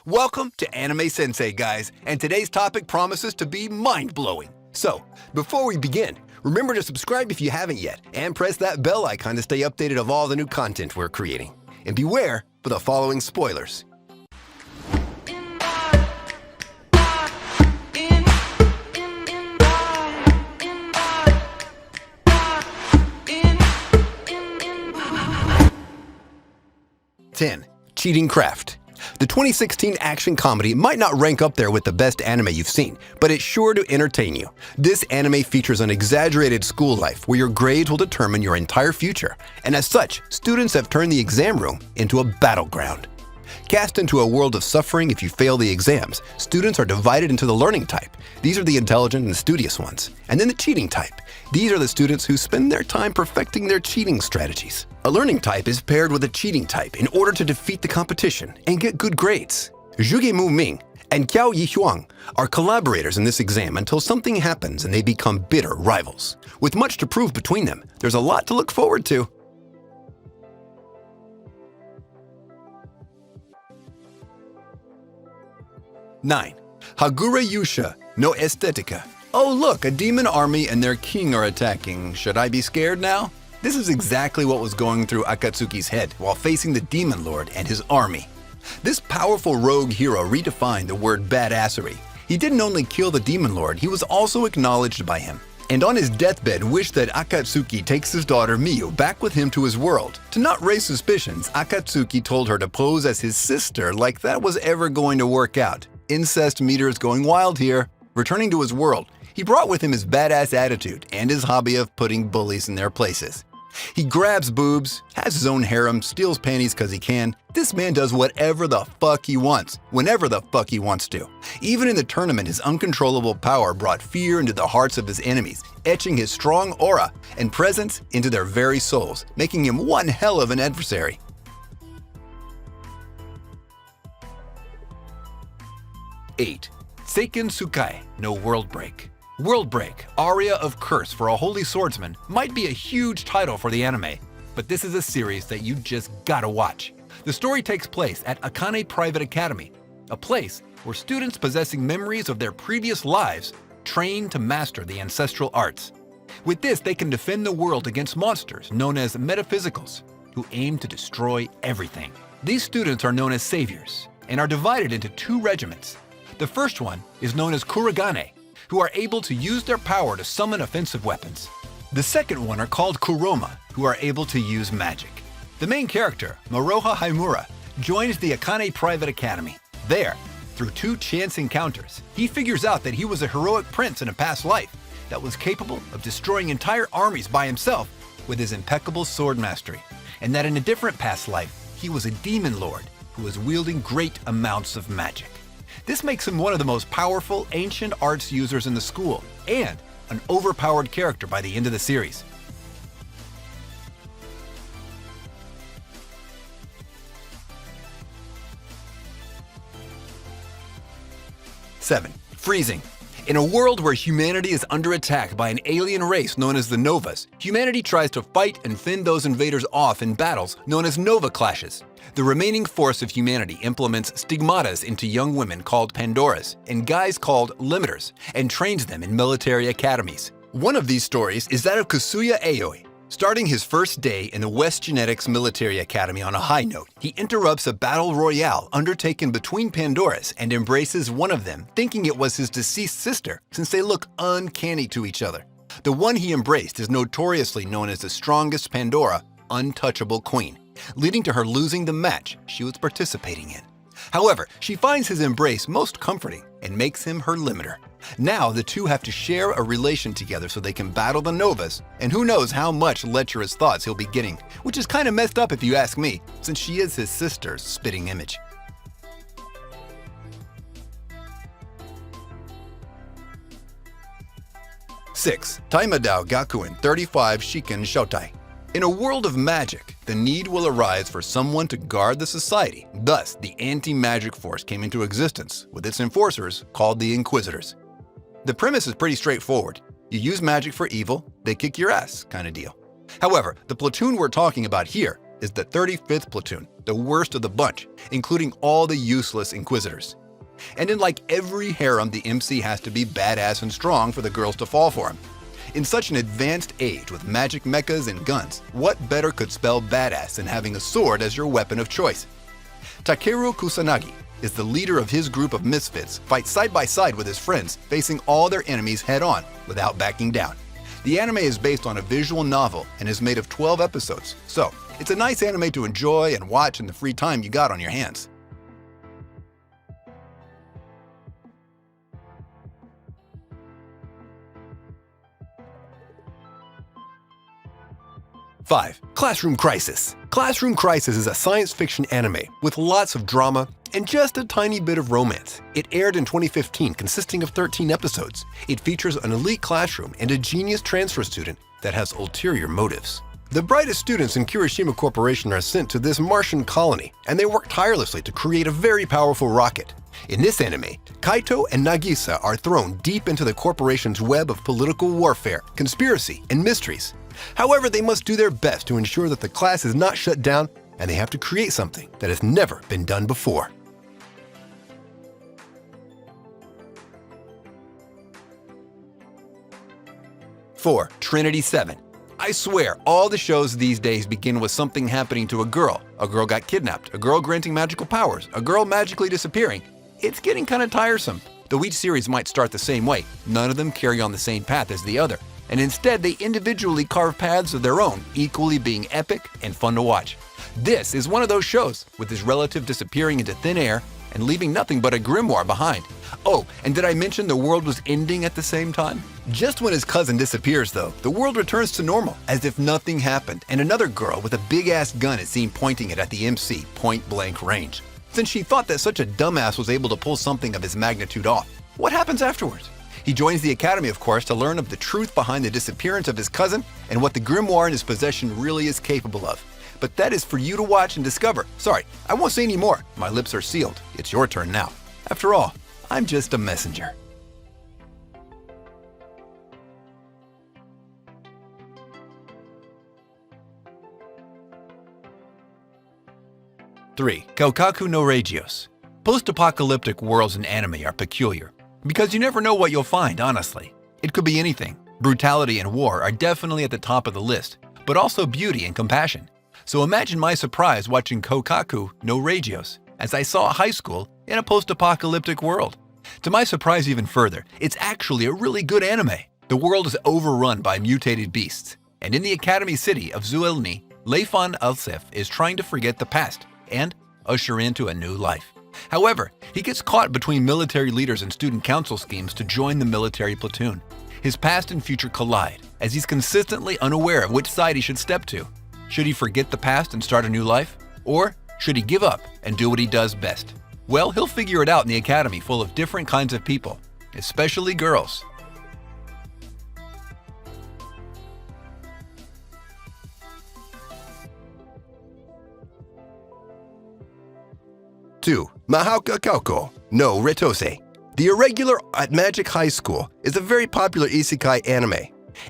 Welcome to Anime Sensei, guys, and today's topic promises to be mind-blowing. So, before we begin, remember to subscribe if you haven't yet, and press that bell icon to stay updated of all the new content we're creating. And beware for the following spoilers. Ten, Cheating Craft. The 2016 action comedy might not rank up there with the best anime you've seen, but it's sure to entertain you. This anime features an exaggerated school life where your grades will determine your entire future, and as such, students have turned the exam room into a battleground. Cast into a world of suffering if you fail the exams, students are divided into the learning type. These are the intelligent and studious ones. And then the cheating type. These are the students who spend their time perfecting their cheating strategies. A learning type is paired with a cheating type in order to defeat the competition and get good grades. Zhuge Mu Ming and Qiao Yihuang are collaborators in this exam until something happens and they become bitter rivals. With much to prove between them, there's a lot to look forward to. 9. Hagure Yusha no Estetica. Oh look, a demon army and their king are attacking. Should I be scared now? This is exactly what was going through Akatsuki's head while facing the demon lord and his army. This powerful rogue hero redefined the word badassery. He didn't only kill the demon lord, he was also acknowledged by him. And on his deathbed wished that Akatsuki takes his daughter Miyu back with him to his world. To not raise suspicions, Akatsuki told her to pose as his sister like that was ever going to work out. Incest meter is going wild here. Returning to his world, he brought with him his badass attitude and his hobby of putting bullies in their places. He grabs boobs, has his own harem, steals panties cause he can. This man does whatever the fuck he wants, whenever the fuck he wants to. Even in the tournament, his uncontrollable power brought fear into the hearts of his enemies, etching his strong aura and presence into their very souls, making him one hell of an adversary. 8. Seiken Tsukai no World Break. World Break, Aria of Curse for a Holy Swordsman might be a huge title for the anime, but this is a series that you just gotta watch. The story takes place at Akane Private Academy, a place where students possessing memories of their previous lives train to master the ancestral arts. With this, they can defend the world against monsters known as metaphysicals, who aim to destroy everything. These students are known as saviors and are divided into two regiments. The first one is known as Kuragane, who are able to use their power to summon offensive weapons. The second one are called Kuroma, who are able to use magic. The main character, Maroha Haimura, joins the Akane Private Academy. There, through two chance encounters, he figures out that he was a heroic prince in a past life that was capable of destroying entire armies by himself with his impeccable sword mastery, and that in a different past life, he was a demon lord who was wielding great amounts of magic. This makes him one of the most powerful ancient arts users in the school, and an overpowered character by the end of the series. 7. Freezing. In a world where humanity is under attack by an alien race known as the Novas, humanity tries to fight and fend those invaders off in battles known as Nova Clashes. The remaining force of humanity implements stigmatas into young women called Pandoras and guys called limiters and trains them in military academies. One of these stories is that of Kasuya Aoi. Starting his first day in the West Genetics Military Academy on a high note, he interrupts a battle royale undertaken between Pandoras and embraces one of them, thinking it was his deceased sister since they look uncanny to each other. The one he embraced is notoriously known as the strongest Pandora, untouchable queen, leading to her losing the match she was participating in. However, she finds his embrace most comforting and makes him her limiter. Now the two have to share a relation together so they can battle the Novas, and who knows how much lecherous thoughts he'll be getting, which is kind of messed up if you ask me, since she is his sister's spitting image. 6. Taimadao Gakuen 35 Shiken Shotai. In a world of magic, the need will arise for someone to guard the society. Thus, the anti-magic force came into existence, with its enforcers called the Inquisitors. The premise is pretty straightforward. You use magic for evil, they kick your ass, kind of deal. However, the platoon we're talking about here is the 35th platoon, the worst of the bunch, including all the useless inquisitors. And in like every harem, the MC has to be badass and strong for the girls to fall for him. In such an advanced age with magic mechas and guns, what better could spell badass than having a sword as your weapon of choice? Takeru Kusanagi is the leader of his group of misfits, fights side by side with his friends, facing all their enemies head-on without backing down. The anime is based on a visual novel and is made of 12 episodes, so it's a nice anime to enjoy and watch in the free time you got on your hands. Five, Classroom Crisis. Classroom Crisis is a science fiction anime with lots of drama and just a tiny bit of romance. It aired in 2015, consisting of 13 episodes. It features an elite classroom and a genius transfer student that has ulterior motives. The brightest students in Kirishima Corporation are sent to this Martian colony, and they work tirelessly to create a very powerful rocket. In this anime, Kaito and Nagisa are thrown deep into the corporation's web of political warfare, conspiracy, and mysteries. However, they must do their best to ensure that the class is not shut down, and they have to create something that has never been done before. Four, Trinity 7. I swear, all the shows these days begin with something happening to a girl got kidnapped, a girl granting magical powers, a girl magically disappearing. It's getting kind of tiresome. Though each series might start the same way, none of them carry on the same path as the other, and instead they individually carve paths of their own, equally being epic and fun to watch. This is one of those shows, with his relative disappearing into thin air and leaving nothing but a grimoire behind. Oh, and did I mention the world was ending at the same time? Just when his cousin disappears though, the world returns to normal, as if nothing happened, and another girl with a big-ass gun is seen pointing it at the MC, point-blank range. Since she thought that such a dumbass was able to pull something of his magnitude off, what happens afterwards? He joins the academy, of course, to learn of the truth behind the disappearance of his cousin and what the grimoire in his possession really is capable of. But that is for you to watch and discover. Sorry, I won't say any more. My lips are sealed. It's your turn now. After all, I'm just a messenger. Three, Kaukaku no Regios. Post-apocalyptic worlds in anime are peculiar, because you never know what you'll find, honestly. It could be anything. Brutality and war are definitely at the top of the list, but also beauty and compassion. So imagine my surprise watching Kaukaku no Regios, as I saw a high school in a post-apocalyptic world. To my surprise even further, it's actually a really good anime. The world is overrun by mutated beasts, and in the academy city of Zuelni, Leifan Alsef is trying to forget the past and usher into a new life. However, he gets caught between military leaders and student council schemes to join the military platoon. His past and future collide, as he's consistently unaware of which side he should step to. Should he forget the past and start a new life? Or should he give up and do what he does best? Well, he'll figure it out in the academy full of different kinds of people, especially girls. Two, Mahouka Kauko no Retose. The Irregular at Magic High School is a very popular isekai anime,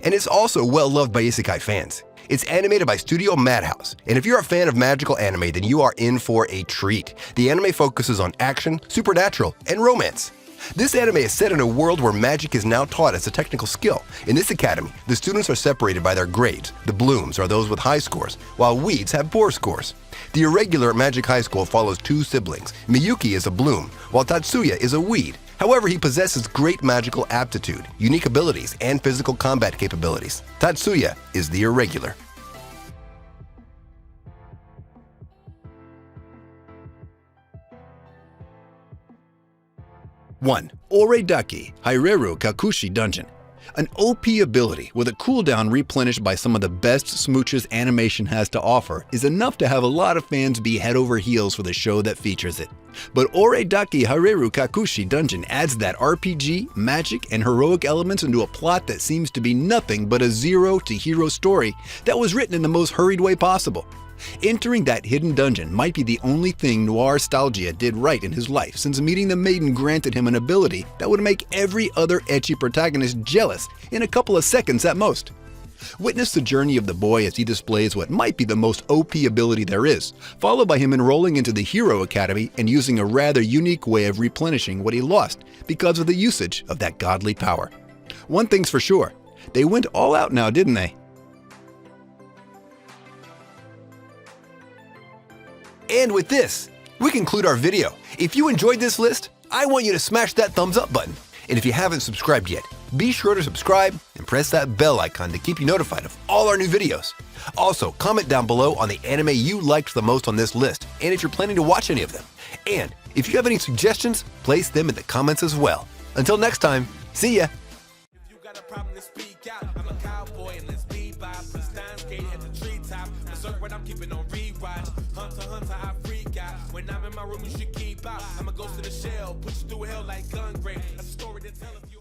and it's also well loved by isekai fans. It's animated by Studio Madhouse, and if you're a fan of magical anime, then you are in for a treat. The anime focuses on action, supernatural, and romance. This anime is set in a world where magic is now taught as a technical skill. In this academy, the students are separated by their grades. The blooms are those with high scores, while weeds have poor scores. The Irregular at Magic High School follows two siblings. Miyuki is a bloom, while Tatsuya is a weed. However, he possesses great magical aptitude, unique abilities, and physical combat capabilities. Tatsuya is the Irregular. One, Oredaki Haireru Kakushi Dungeon. An OP ability with a cooldown replenished by some of the best smooches animation has to offer is enough to have a lot of fans be head over heels for the show that features it. But Oredaki Haireru Kakushi Dungeon adds that RPG, magic, and heroic elements into a plot that seems to be nothing but a zero-to-hero story that was written in the most hurried way possible. Entering that hidden dungeon might be the only thing Noir-stalgia did right in his life, since meeting the maiden granted him an ability that would make every other ecchi protagonist jealous in a couple of seconds at most. Witness the journey of the boy as he displays what might be the most OP ability there is, followed by him enrolling into the Hero Academy and using a rather unique way of replenishing what he lost because of the usage of that godly power. One thing's for sure, they went all out now, didn't they? And with this, we conclude our video. If you enjoyed this list, I want you to smash that thumbs up button. And if you haven't subscribed yet, be sure to subscribe and press that bell icon to keep you notified of all our new videos. Also, comment down below on the anime you liked the most on this list, and if you're planning to watch any of them. And if you have any suggestions, place them in the comments as well. Until next time, see ya! If you got a problem to speak out, I'm a cowboy and let's bebop. The Stein skate at the treetop. The circuit I'm keeping on rewatch. Hunter, I freak out. When I'm in my room, you should keep out. I'ma go to the shell, push you through hell like gun grade. That's a story to tell if you